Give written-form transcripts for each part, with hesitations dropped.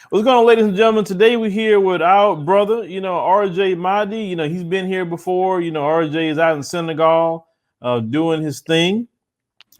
What's going on, ladies and gentlemen? Today we're here with our brother, RJ Mahdi. He's been here before. RJ is out in Senegal doing his thing.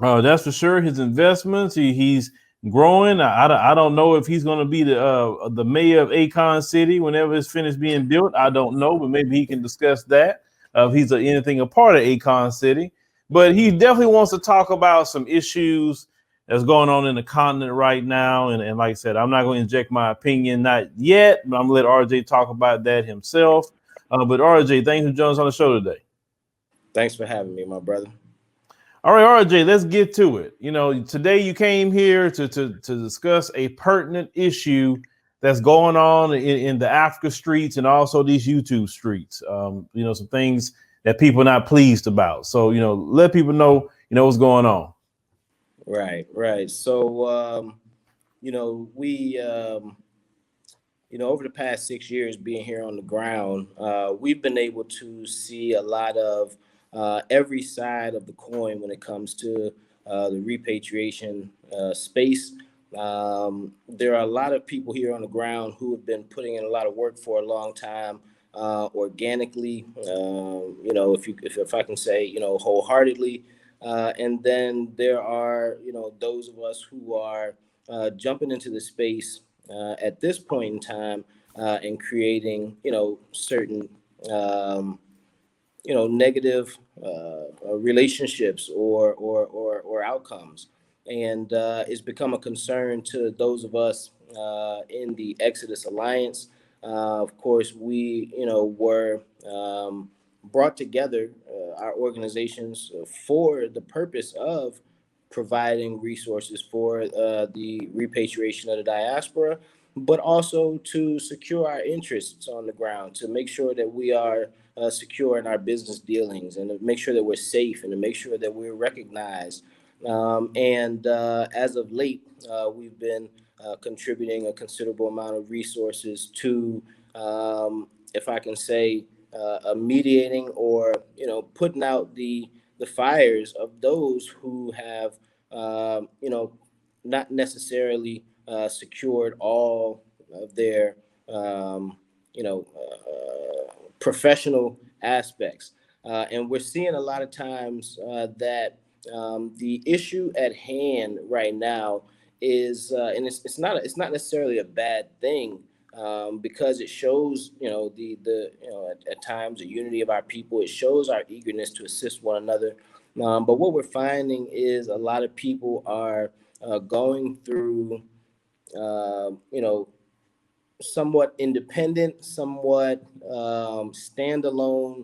That's for sure. His investments, he's growing. I don't know if he's going to be the mayor of Akon City whenever it's finished being built. I don't know, but maybe he can discuss that if he's anything a part of Akon City. But he definitely wants to talk about some issues that's going on in the continent right now. And like I said, I'm not going to inject my opinion, not yet, but I'm going to let RJ talk about that himself. But RJ, thanks for joining us on the show today. Thanks for having me, my brother. All right, RJ, let's get to it. Today you came here to discuss a pertinent issue that's going on in the Africa streets and also these YouTube streets. Some things that people are not pleased about. So, let people know, what's going on. Right. So, we, over the past 6 years being here on the ground, we've been able to see a lot of every side of the coin when it comes to the repatriation space. There are a lot of people here on the ground who have been putting in a lot of work for a long time, organically, if I can say, wholeheartedly. And then there are, those of us who are jumping into the space at this point in time and creating, certain, negative relationships or outcomes. And it's become a concern to those of us in the Exodus Alliance. Of course, we, were brought together, our organizations, for the purpose of providing resources for the repatriation of the diaspora, but also to secure our interests on the ground, to make sure that we are secure in our business dealings, and to make sure that we're safe, and to make sure that we're recognized. And as of late, we've been contributing a considerable amount of resources to, if I can say, mediating or putting out the fires of those who have not necessarily secured all of their professional aspects. And we're seeing a lot of times that the issue at hand right now is, and it's not necessarily a bad thing, because it shows, at times, the unity of our people. It shows our eagerness to assist one another. But what we're finding is a lot of people are going through, somewhat independent, somewhat standalone,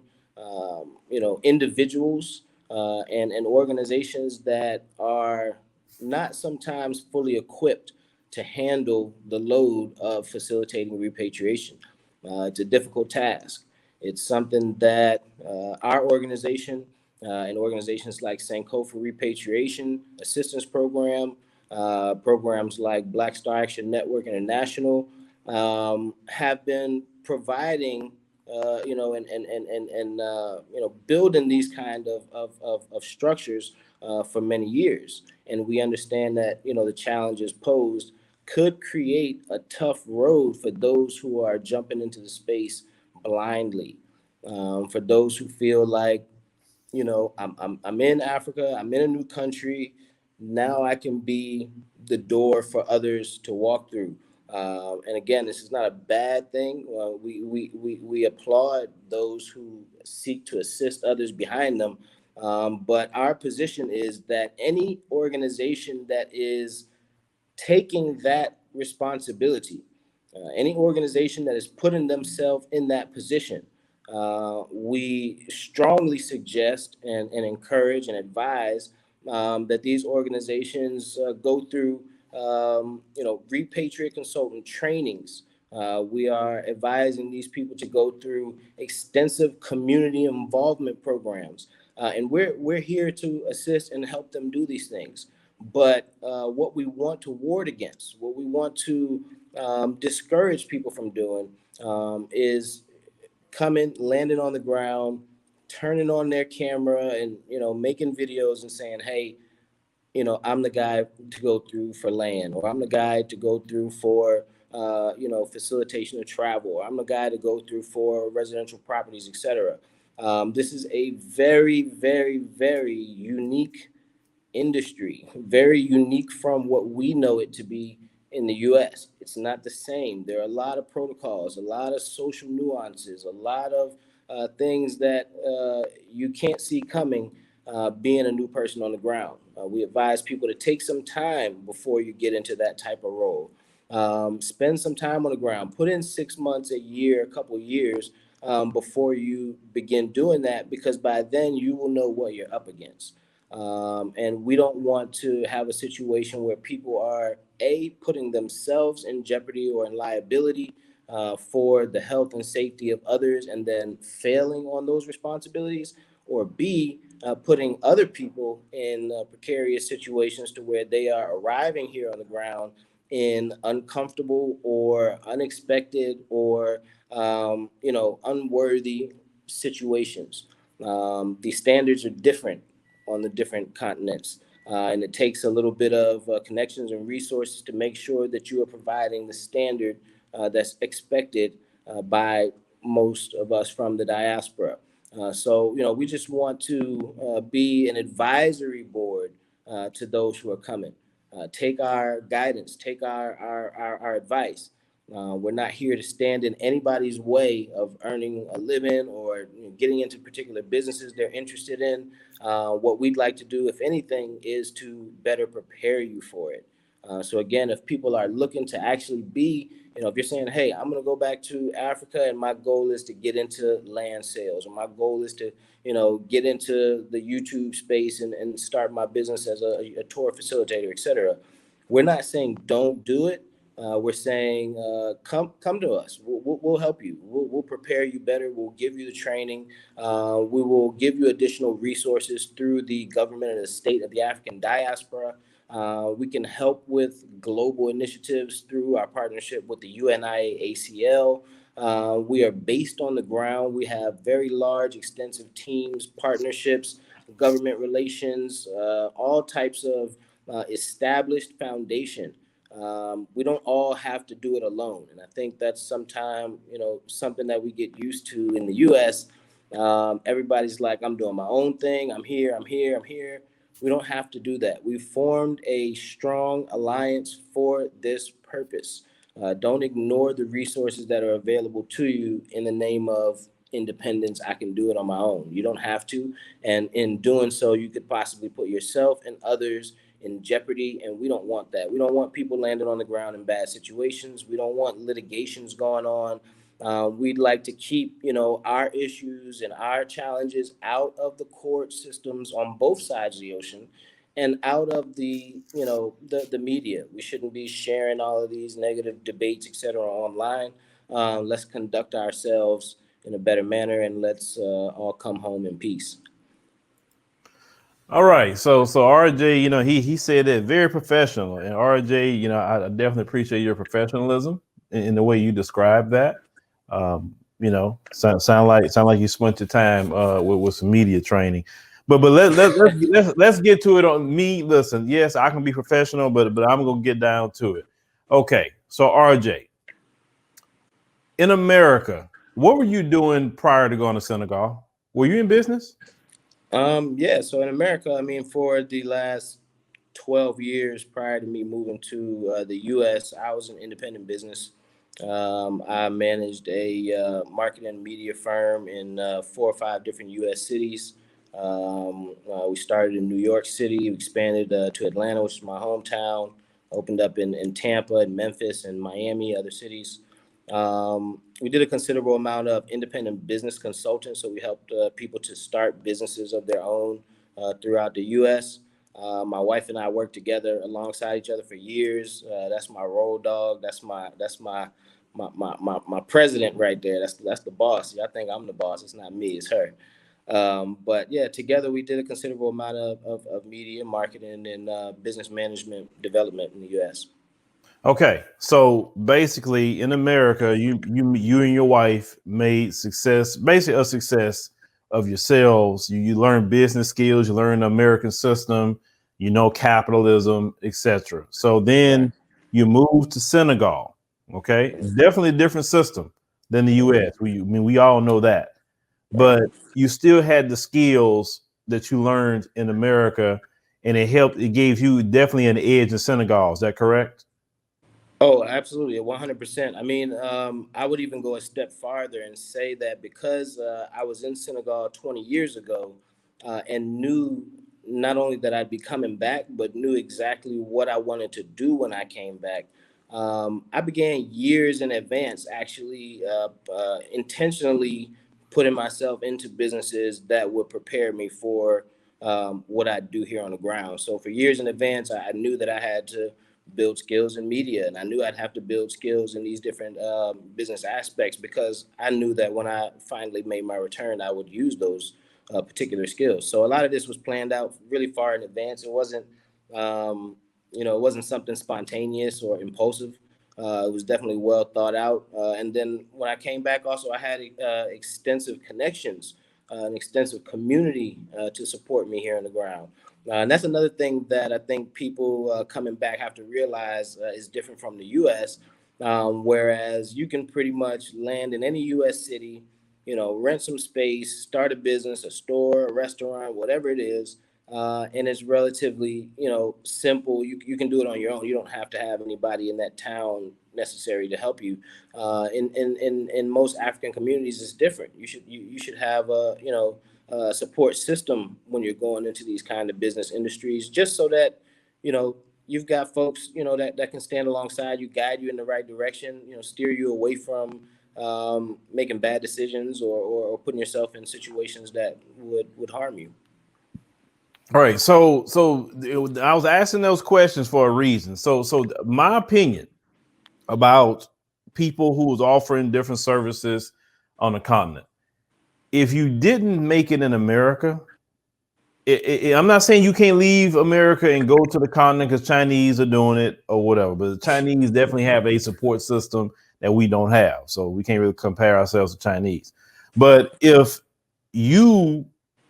individuals and organizations that are not sometimes fully equipped to handle the load of facilitating repatriation. It's a difficult task. It's something that our organization and organizations like Sankofa Repatriation Assistance Program, programs like Black Star Action Network International, have been providing, building these kind of structures for many years. And we understand that, the challenges posed could create a tough road for those who are jumping into the space blindly. For those who feel like, I'm in Africa, I'm in a new country, now I can be the door for others to walk through. And again, this is not a bad thing. We applaud those who seek to assist others behind them. But our position is that any organization that is taking that responsibility, any organization that is putting themselves in that position, we strongly suggest and encourage and advise that these organizations go through, repatriate consultant trainings. We are advising these people to go through extensive community involvement programs. And we're here to assist and help them do these things. But what we want to ward against, what we want to discourage people from doing, is coming, landing on the ground, turning on their camera and, making videos and saying, hey, I'm the guy to go through for land, or I'm the guy to go through for facilitation of travel. I'm the guy to go through for residential properties, etc. This is a very, very, very unique industry, very unique from what we know it to be in the US. It's not the same. There are a lot of protocols, a lot of social nuances, a lot of things that you can't see coming being a new person on the ground. We advise people to take some time before you get into that type of role. Spend some time on the ground, put in 6 months, a year, a couple years before you begin doing that, because by then you will know what you're up against. And we don't want to have a situation where people are putting themselves in jeopardy or in liability for the health and safety of others and then failing on those responsibilities, or B, putting other people in precarious situations to where they are arriving here on the ground in uncomfortable or unexpected or unworthy situations. The standards are different on the different continents. And it takes a little bit of connections and resources to make sure that you are providing the standard that's expected by most of us from the diaspora. We just want to be an advisory board to those who are coming. Take our guidance, take our advice. We're not here to stand in anybody's way of earning a living or getting into particular businesses they're interested in. What we'd like to do, if anything, is to better prepare you for it. So again, if people are looking to actually be, if you're saying, hey, I'm going to go back to Africa and my goal is to get into land sales, or my goal is to, get into the YouTube space and start my business as a tour facilitator, et cetera. We're not saying don't do it. We're saying come to us. We'll help you. We'll prepare you better. We'll give you the training. We will give you additional resources through the government and the state of the African diaspora. We can help with global initiatives through our partnership with the UNIA ACL. We are based on the ground. We have very large, extensive teams, partnerships, government relations, all types of established foundation. We don't all have to do it alone. And I think that's sometimes, something that we get used to in the US. Everybody's like, I'm doing my own thing. I'm here. We don't have to do that. We've formed a strong alliance for this purpose. Don't ignore the resources that are available to you in the name of independence. I can do it on my own. You don't have to. And in doing so, you could possibly put yourself and others in jeopardy, and we don't want that. We don't want people landing on the ground in bad situations. We don't want litigations going on. We'd like to keep, our issues and our challenges out of the court systems on both sides of the ocean and out of the media. We shouldn't be sharing all of these negative debates, et cetera, online. Let's conduct ourselves in a better manner, and let's all come home in peace. All right, so RJ, he said that very professional, and RJ, I definitely appreciate your professionalism in the way you describe that. Sound like you spent your time with some media training, but let's get to it. On me, listen, yes, I can be professional, but I'm gonna get down to it. Okay, so RJ, in America, what were you doing prior to going to Senegal? Were you in business? Yeah, so in America, for the last 12 years prior to me moving to the US, I was in independent business. I managed a marketing and media firm in 4 or 5 different US cities. We started in New York City, we expanded to Atlanta, which is my hometown, opened up in Tampa and Memphis and Miami, other cities. We did a considerable amount of independent business consulting, so we helped people to start businesses of their own throughout the U.S. My wife and I worked together alongside each other for years. That's my road dog. That's my president right there. That's the boss. I think I'm the boss. It's not me. It's her. But yeah, together we did a considerable amount of media marketing and business management development in the U.S. Okay, so basically in America, you and your wife made basically a success of yourselves. You learn business skills, you learn the American system, capitalism, etc. So then you moved to Senegal. Okay, definitely a different system than the U.S. We all know that, but you still had the skills that you learned in America, and it helped. It gave you definitely an edge in Senegal. Is that correct? Oh, absolutely, 100%. I mean, I would even go a step farther and say that because I was in Senegal 20 years ago and knew not only that I'd be coming back, but knew exactly what I wanted to do when I came back. I began years in advance, actually intentionally putting myself into businesses that would prepare me for what I do here on the ground. So for years in advance, I knew that I had to build skills in media, and I knew I'd have to build skills in these different business aspects because I knew that when I finally made my return, I would use those particular skills. So a lot of this was planned out really far in advance. It wasn't, it wasn't something spontaneous or impulsive. It was definitely well thought out. And then when I came back, also I had extensive connections, an extensive community to support me here on the ground. And that's another thing that I think people coming back have to realize is different from the U.S. Whereas you can pretty much land in any U.S. city, rent some space, start a business, a store, a restaurant, whatever it is, and it's relatively, simple. You can do it on your own. You don't have to have anybody in that town necessary to help you. In most African communities, it's different. You should have a support system when you're going into these kind of business industries, just so that you know you've got folks that can stand alongside you, guide you in the right direction, steer you away from making bad decisions or putting yourself in situations that would harm you. All right. I was asking those questions for a reason. So my opinion about people who was offering different services on the continent. If you didn't make it in America, I'm not saying you can't leave America and go to the continent because Chinese are doing it or whatever, but the Chinese definitely have a support system that we don't have. So we can't really compare ourselves to Chinese. But if you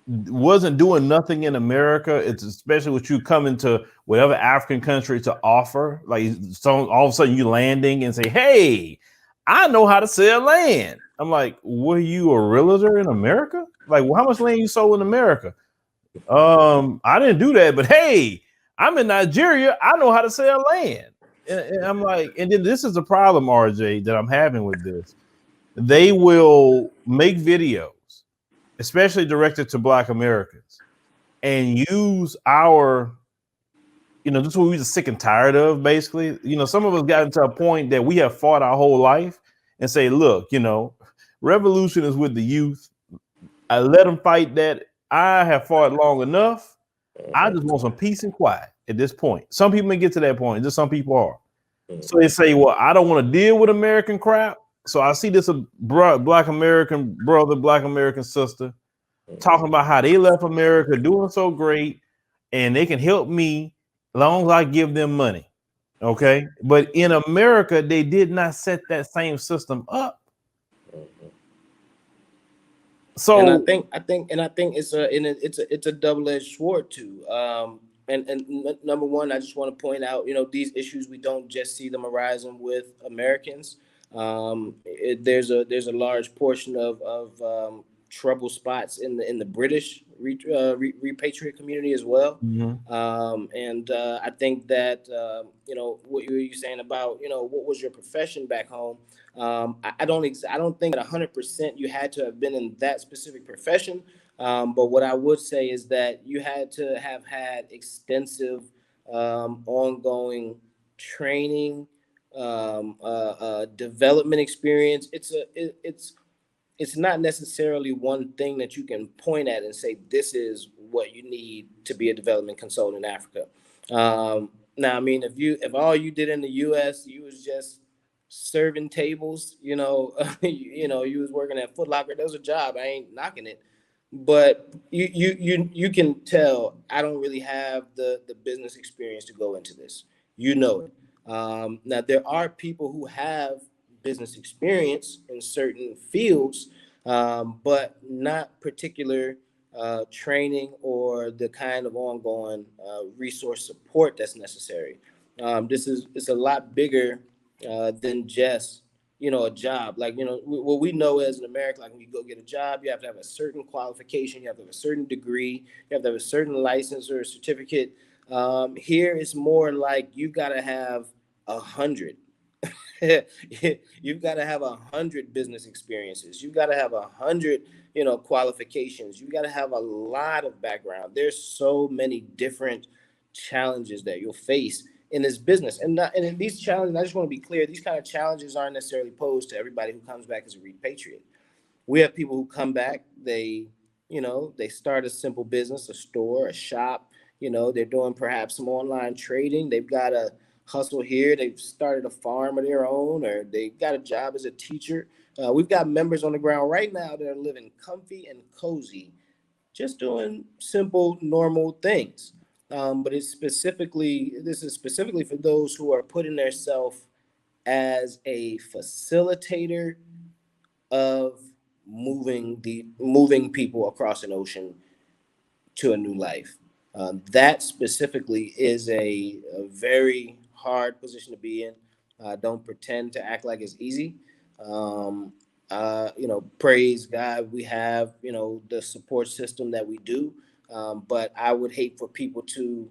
wasn't doing nothing in America, it's especially with you coming to whatever African country to offer, like so all of a sudden you landing and say, hey, I know how to sell land. I'm like, were you a realtor in America? Like, well, how much land you sold in America? I didn't do that, but hey, I'm in Nigeria. I know how to sell land. And I'm like, and then this is the problem, RJ, that I'm having with this. They will make videos, especially directed to Black Americans, and use our, this is what we're just sick and tired of, basically. Some of us got into a point that we have fought our whole life and say, look, revolution is with the youth. I let them fight that. I have fought long enough. I just want some peace and quiet at this point. Some people may get to that point. Just some people are. So they say, well, I don't want to deal with American crap. So I see this Black American brother, Black American sister talking about how they left America doing so great and they can help me as long as I give them money. Okay. But in America, they did not set that same system up. So And I think it's a double-edged sword too. And number one, I just want to point out, these issues, we don't just see them arising with Americans. There's a large portion of trouble spots in the British repatriate community as well. And I think that what you were saying about what was your profession back home. I don't think that 100% you had to have been in that specific profession. But what I would say is that you had to have had extensive ongoing training, development experience. It's not necessarily one thing that you can point at and say this is what you need to be a development consultant in Africa. Now, I mean, if all you did in the U.S. you was just serving tables, you was working at Foot Locker. That was a job. I ain't knocking it, but you can tell I don't really have the business experience to go into this. It. Now there are people who have business experience in certain fields, but not particular training or the kind of ongoing resource support that's necessary. It's a lot bigger than just, a job. Like, what we know as an American, like when you go get a job, you have to have a certain qualification, you have to have a certain degree, you have to have a certain license or a certificate. Here it's more like you've got to have 100. You've got to have 100 business experiences. You've got to have 100, qualifications. You've got to have a lot of background. There's so many different challenges that you'll face in this business. And in these challenges, I just want to be clear, these kind of challenges aren't necessarily posed to everybody who comes back as a repatriate. We have people who come back, they start a simple business, a store, a shop, they're doing perhaps some online trading. They've got a hustle here. They've started a farm of their own, or they got a job as a teacher. We've got members on the ground right now that are living comfy and cozy, just doing simple, normal things. But this is specifically for those who are putting themselves as a facilitator of moving people across an ocean to a new life. That specifically is a very hard position to be in. Don't pretend to act like it's easy. Praise God, we have, the support system that we do. But I would hate for people to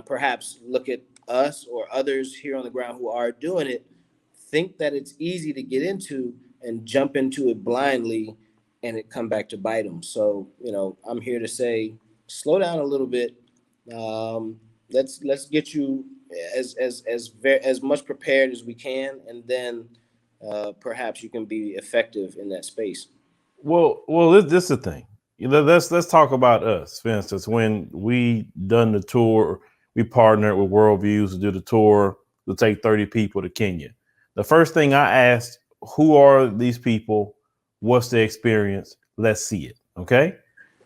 perhaps look at us or others here on the ground who are doing it, think that it's easy to get into and jump into it blindly and it come back to bite them. So, I'm here to say, slow down a little bit. Let's get you as much prepared as we can, and then perhaps you can be effective in that space. Well, this is the thing. Let's talk about us. For instance, when we done the tour, we partnered with Worldviews to do the tour to take 30 people to Kenya. The first thing I asked, who are these people? What's their experience? Let's see it. Okay.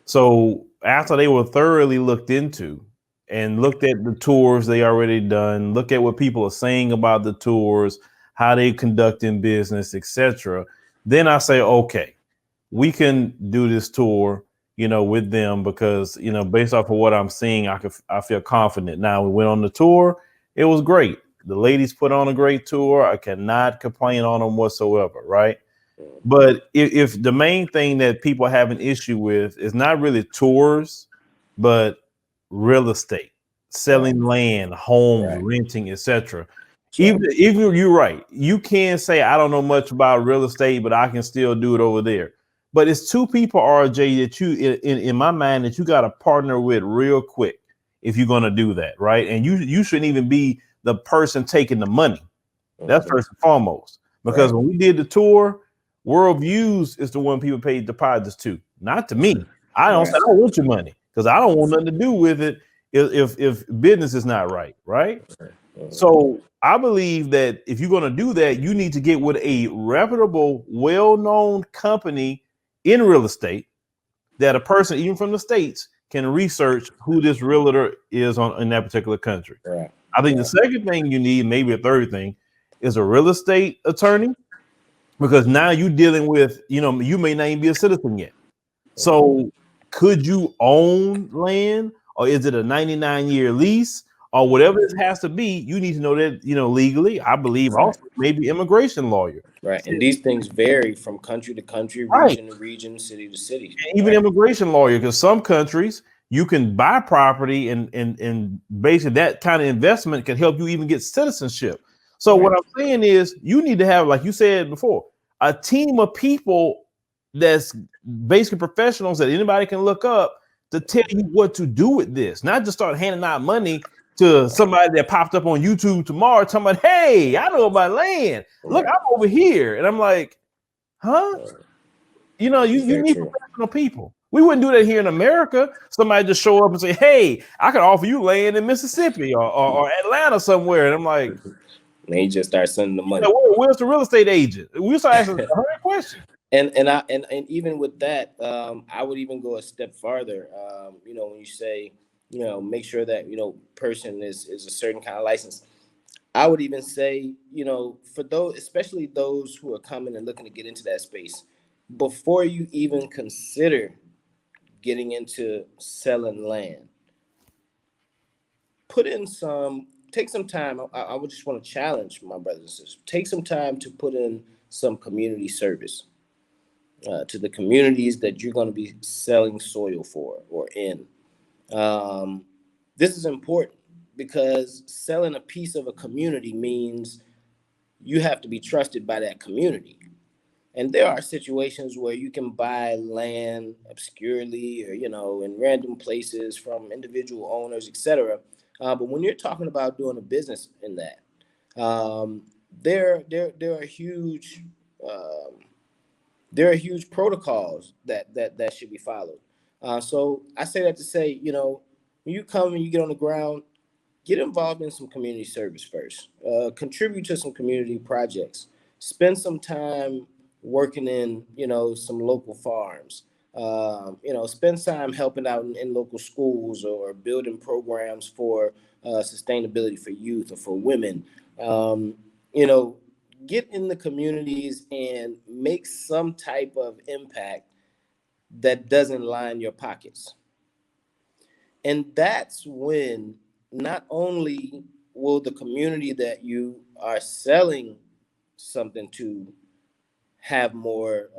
So after they were thoroughly looked into and looked at the tours they already done, look at what people are saying about the tours, how they conducting business, etc. Then I say, okay, we can do this tour, with them because, based off of what I'm seeing, I feel confident. Now we went on the tour. It was great. The ladies put on a great tour. I cannot complain on them whatsoever. Right. But if the main thing that people have an issue with is not really tours, but real estate, selling land, homes, Right. renting, etc. Sure. Even you're right. You can say I don't know much about real estate, but I can still do it over there. But it's two people, RJ, that you in my mind that you got to partner with real quick if you're going to do that, right? And you shouldn't even be the person taking the money. That's first and foremost. Because Right. when we did the tour, Worldviews is the one people paid deposits to, not to me. I don't say I Right. don't want your money because I don't want nothing to do with it if business is not right, right? So I believe that if you're going to do that, you need to get with a reputable, well-known company in real estate that a person, even from the States, can research who this realtor is in that particular country. Right. I think the second thing you need, maybe a third thing, is a real estate attorney, because now you're dealing with, you may not even be a citizen yet. So could you own land, or is it a 99-year lease, or whatever it has to be? You need to know that, legally. I believe Right. also maybe immigration lawyer. Right. And these things vary from country to country, Right. region to region, city to city. And even immigration lawyer, because some countries you can buy property and basically that kind of investment can help you even get citizenship. So what I'm saying is you need to have, like you said before, a team of people that's basically professionals that anybody can look up to tell you what to do with this, not just start handing out money to somebody that popped up on YouTube tomorrow talking about, hey, I know about land. Look, I'm over here. And I'm like, huh? You need professional people. We wouldn't do that here in America. Somebody just show up and say, hey, I can offer you land in Mississippi or Atlanta somewhere. And I'm like, they just start sending the money. Where's the real estate agent? We start asking 100 questions. And even with that, I would even go a step farther. When you say, make sure that person is a certain kind of license. I would even say, for those, especially those who are coming and looking to get into that space, before you even consider getting into selling land, put in some take some time. I would just want to challenge my brothers and sisters. Take some time to put in some community service to the communities that you're going to be selling soil for or in. Um, this is important because selling a piece of a community means you have to be trusted by that community. And there are situations where you can buy land obscurely or, in random places from individual owners, etc. But when you're talking about doing a business in that, um, there are huge um, protocols that should be followed. So I say that to say, when you come and you get on the ground, get involved in some community service first. Contribute to some community projects. Spend some time working in, some local farms. Spend time helping out in local schools or building programs for sustainability for youth or for women. Um, you know, get in the communities and make some type of impact that doesn't line your pockets. And that's when not only will the community that you are selling something to have more,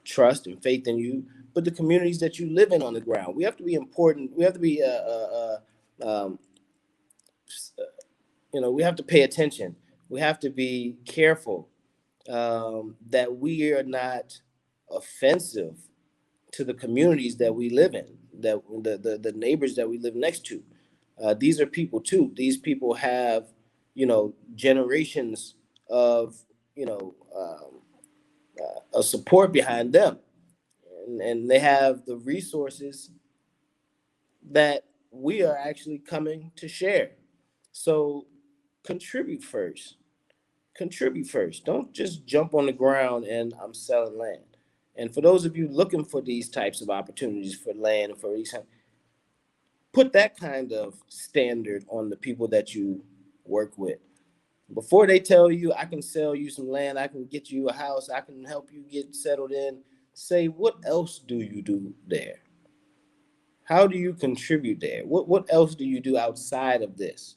trust and faith in you, but the communities that you live in on the ground. We have to be important. We have to be, um, we have to pay attention. We have to be careful that we are not offensive to the communities that we live in, that the neighbors that we live next to. These are people too. These people have, generations of, of support behind them, and they have the resources that we are actually coming to share. So contribute first. Contribute first. Don't just jump on the ground and I'm selling land. And for those of you looking for these types of opportunities for land and for these, put that kind of standard on the people that you work with. Before they tell you, I can sell you some land, I can get you a house, I can help you get settled in, say, what else do you do there? How do you contribute there? What else do you do outside of this?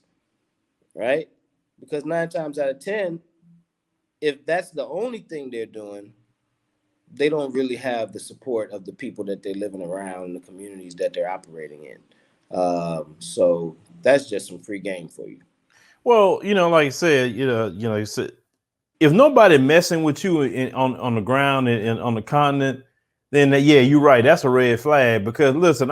Right? Because 9 times out of 10, if that's the only thing they're doing, they don't really have the support of the people that they're living around, the communities that they're operating in. So that's just some free game for you. Well, like I said, you said, if nobody messing with you on the ground and on the continent, then yeah, you're right. That's a red flag. Because listen,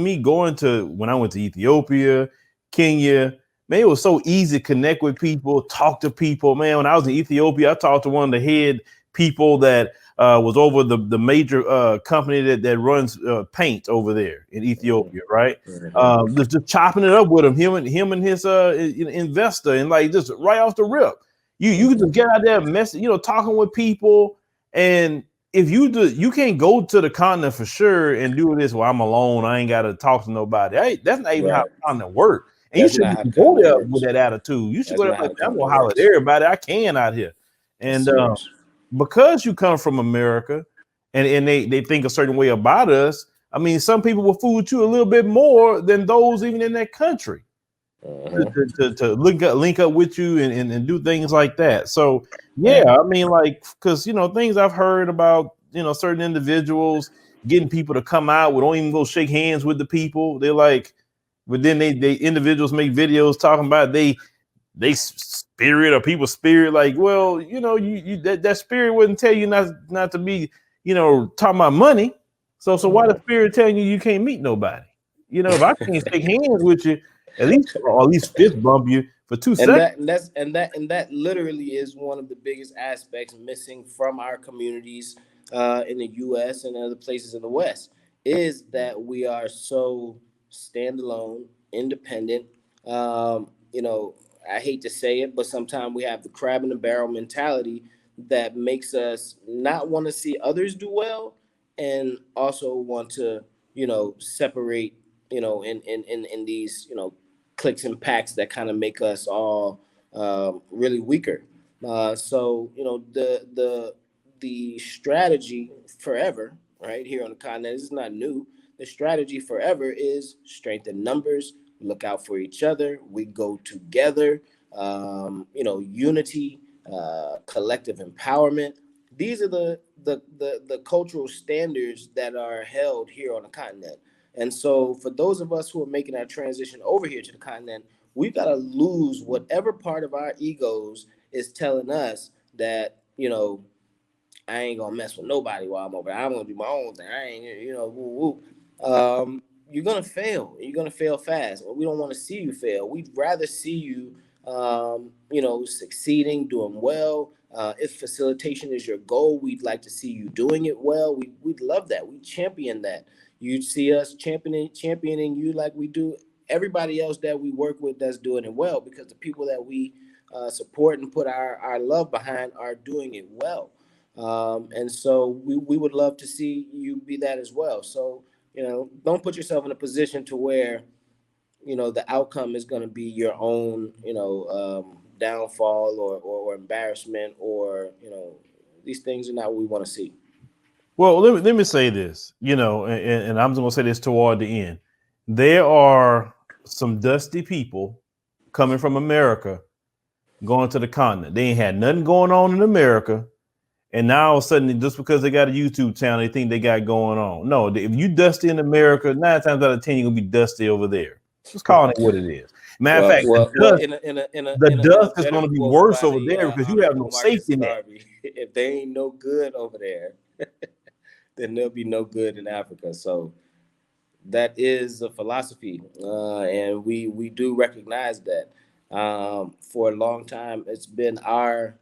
me going to when I went to Ethiopia, Kenya, man, it was so easy to connect with people, talk to people. Man, when I was in Ethiopia, I talked to one of the head people that was over the major company that runs paint over there in Ethiopia, right? Just chopping it up with him and his investor, and like just right off the rip. You can just get out there, talking with people, and if you can't go to the continent for sure and do this. Well, I'm alone. I ain't got to talk to nobody. Hey, that's not even how the continent work. And That's you not shouldn't how the go continent there works. with that attitude. You should That's go there not how like, the I'm gonna continent holler at works. everybody I can out here. And because you come from America, and they think a certain way about us. I mean, some people will fool you a little bit more than those even in that country. To link up with you and do things like that. So yeah, I mean, like, because things I've heard about certain individuals getting people to come out, we don't even go shake hands with the people. They're like, but then they individuals make videos talking about they spirit or people's spirit. Like, well, you that spirit wouldn't tell you not to be talking about money. So why the spirit telling you can't meet nobody? If I can't shake hands with you, at least fist bump you for 2 seconds. And that literally is one of the biggest aspects missing from our communities in the U.S. and other places in the West, is that we are so standalone, independent. I hate to say it, but sometimes we have the crab in the barrel mentality that makes us not want to see others do well, and also want to separate in these clicks and packs that kind of make us all really weaker. So the strategy forever, right here on the continent, this is not new. The strategy forever is strength in numbers, look out for each other, we go together, unity, collective empowerment. These are the cultural standards that are held here on the continent. And so for those of us who are making that transition over here to the continent, we've got to lose whatever part of our egos is telling us that, I ain't gonna mess with nobody while I'm over there. I'm gonna do my own thing. I ain't, woo woo. You're gonna fail. You're gonna fail fast. We don't want to see you fail. We'd rather see you, succeeding, doing well. If facilitation is your goal, we'd like to see you doing it well. We'd love that. We champion that. You'd see us championing you like we do everybody else that we work with that's doing it well, because the people that we support and put our love behind are doing it well. And so we would love to see you be that as well. So, don't put yourself in a position to where, the outcome is going to be your own, downfall or embarrassment, or, these things are not what we want to see. Well, let me say this, and I'm going to say this toward the end. There are some dusty people coming from America going to the continent. They ain't had nothing going on in America. And now all of a sudden, just because they got a YouTube channel, they think they got going on. No, if you dusty in America, 9 times out of 10, you're gonna be dusty over there. Just calling it what it is. Matter of fact, the dust is going to be worse over there because you have no safety net. If they ain't no good over there, then there'll be no good in Africa. So that is a philosophy, and we do recognize that. For a long time, it's been our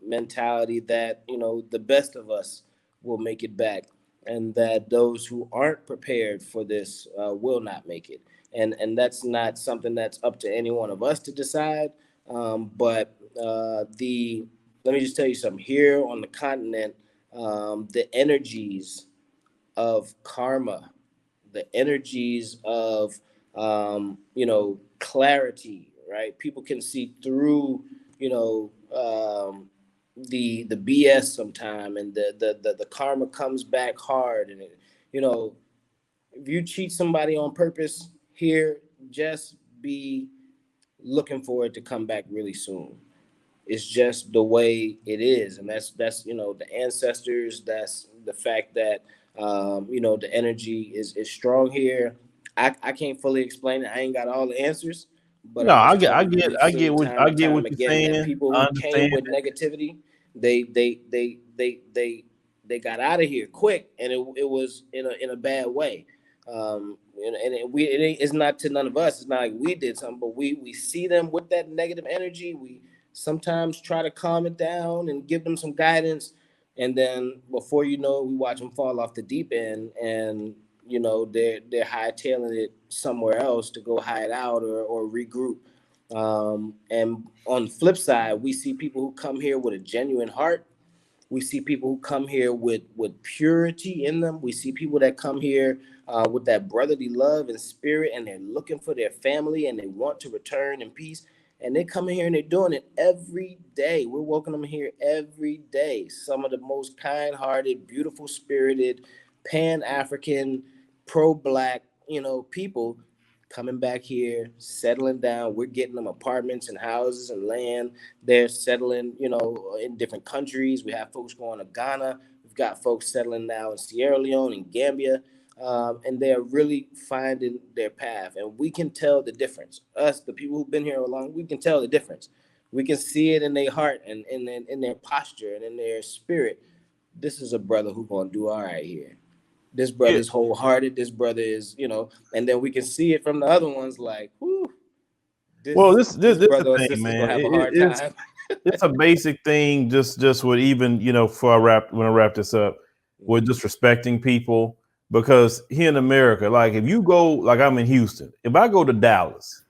mentality that the best of us will make it back, and that those who aren't prepared for this will not make it. And that's not something that's up to any one of us to decide. But let me just tell you something. Here on the continent, the energies of karma, the energies of clarity, right? People can see through the BS sometime, and the karma comes back hard. And if you cheat somebody on purpose here, just be looking for it to come back really soon. It's just the way it is, and that's the ancestors. That's the fact that the energy is strong here. I can't fully explain it. I ain't got all the answers. But no, I get what you're saying. That people who came with negativity, they got out of here quick, and it was in a bad way. It's not to none of us. It's not like we did something, but we see them with that negative energy. We sometimes try to calm it down and give them some guidance, and then before you know it, we watch them fall off the deep end, and they're hightailing it somewhere else to go hide out or regroup. And on the flip side, we see people who come here with a genuine heart. We see people who come here with purity in them. We see people that come here with that brotherly love and spirit, and they're looking for their family, and they want to return in peace. And they come in here and they're doing it every day. We're welcoming them here every day. Some of the most kind-hearted, beautiful-spirited, Pan-African, pro-Black, people coming back here, settling down. We're getting them apartments and houses and land. They're settling, in different countries. We have folks going to Ghana. We've got folks settling now in Sierra Leone and Gambia. And they're really finding their path. And we can tell the difference. Us, the people who've been here a long, we can tell the difference. We can see it in their heart and in their posture and in their spirit. This is a brother who's going to do all right here. This brother is wholehearted. This brother is, and then we can see it from the other ones like, whoo. This brother or sister's going to have a hard time. It's a basic thing, just with even, when I wrap this up, with just respecting people. Because here in America, like if you go, like I'm in Houston, if I go to Dallas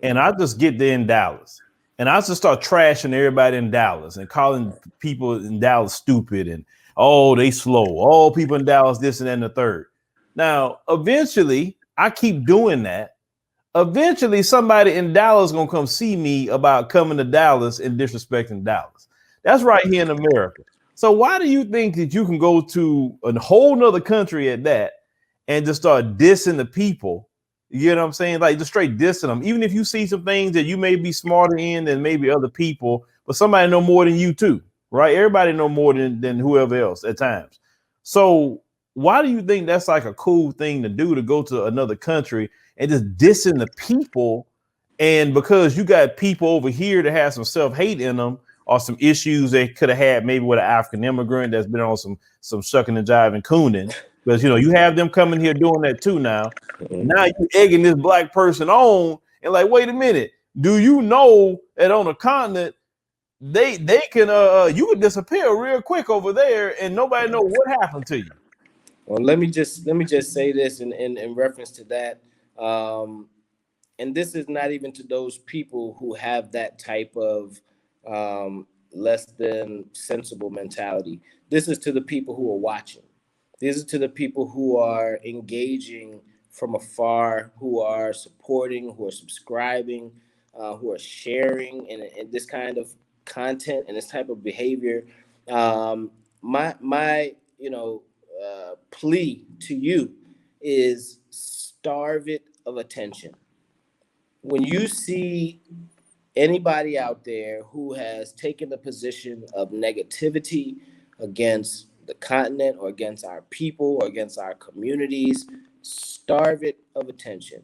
and I just get there in Dallas and I just start trashing everybody in Dallas and calling people in Dallas stupid and, oh, they slow. All people in Dallas, this and that and the third. Now, eventually, I keep doing that. Eventually, somebody in Dallas is going to come see me about coming to Dallas and disrespecting Dallas. That's right here in America. So why do you think that you can go to a whole nother country at that and just start dissing the people? You know what I'm saying? Like just straight dissing them. Even if you see some things that you may be smarter in than maybe other people, but somebody know more than you too, right? Everybody know more than whoever else at times. So why do you think that's like a cool thing to do, to go to another country and just dissing the people? And because you got people over here that have some self-hate in them, or some issues they could have had maybe with an African immigrant that's been on some shucking and jiving cooning, because you have them coming here doing that too now. Now you egging this black person on, and like, wait a minute, do you know that on a continent they can you could disappear real quick over there and nobody know what happened to you? Well, let me just say this in reference to that. And this is not even to those people who have that type of less than sensible mentality. This is to the people who are watching. This is to the people who are engaging from afar, who are supporting, who are subscribing, who are sharing, and this kind of content and this type of behavior. My plea to you is starve it of attention. When you see anybody out there who has taken the position of negativity against the continent or against our people or against our communities, starve it of attention.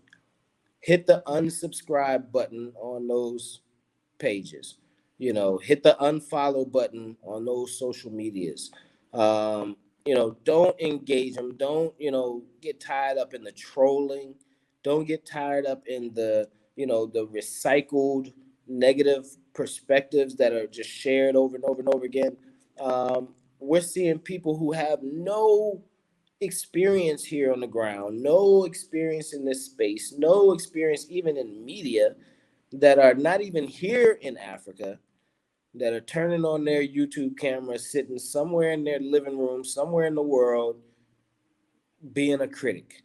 Hit the unsubscribe button on those pages. Hit the unfollow button on those social medias. Don't engage them. Don't, get tied up in the trolling. Don't get tied up in the recycled negative perspectives that are just shared over and over and over again. We're seeing people who have no experience here on the ground, no experience in this space, no experience even in media, that are not even here in Africa, that are turning on their YouTube cameras, sitting somewhere in their living room, somewhere in the world, being a critic,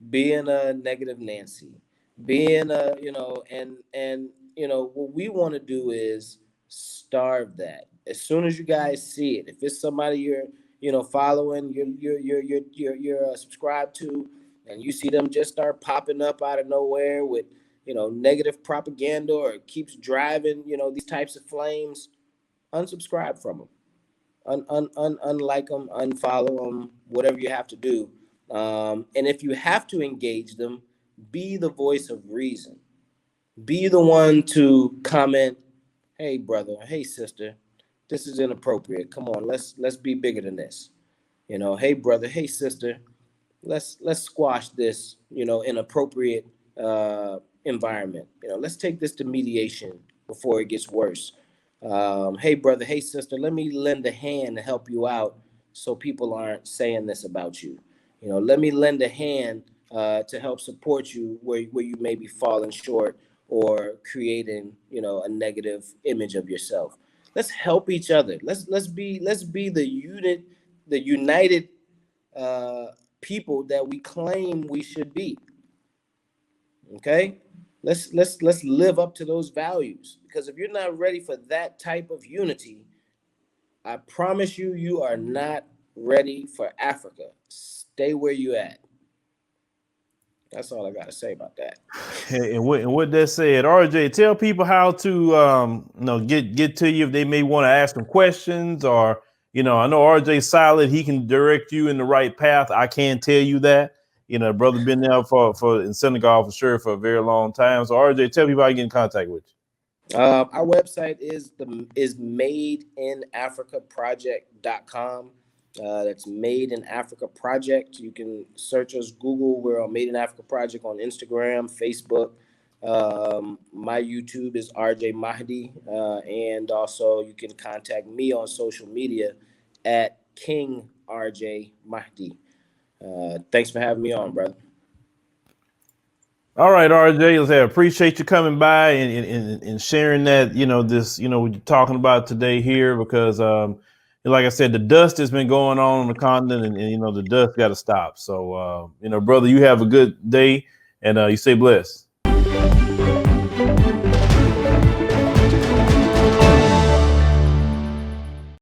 being a negative Nancy, being a, what we want to do is starve that. As soon as you guys see it, if it's somebody you're, following, you're subscribed to, and you see them just start popping up out of nowhere with, negative propaganda, or keeps driving, these types of flames, unsubscribe from them, unlike them, unfollow them, whatever you have to do. And if you have to engage them, be the voice of reason. Be the one to comment, hey brother, hey sister, this is inappropriate. Come on, let's be bigger than this. Hey brother, hey sister, let's squash this, inappropriate environment. Let's take this to mediation before it gets worse. Hey brother, hey sister, let me lend a hand to help you out so people aren't saying this about you. Let me lend a hand to help support you where you may be falling short or creating, a negative image of yourself. Let's help each other. Let's be the united people that we claim we should be. Okay? Let's live up to those values, because if you're not ready for that type of unity, I promise you, you are not ready for Africa. Stay where you at. That's all I got to say about that. And what that said, RJ, tell people how to get to you if they may want to ask some questions, or I know RJ's solid. He can direct you in the right path. I can't tell you that. Brother been there for in Senegal for sure for a very long time. So RJ, tell people how to get in contact with you. Our website is madeinafricaproject.com. That's Made in Africa Project. You can search us, Google. We're on Made in Africa Project on Instagram, Facebook. My YouTube is RJ Mahdi. And also you can contact me on social media at King RJ Mahdi. Thanks for having me on, brother. All right, RJ, I appreciate you coming by and sharing that, this, what you're talking about today here, because, like I said, the dust has been going on the continent, and the dust got to stop. So, brother, you have a good day, and you stay blessed.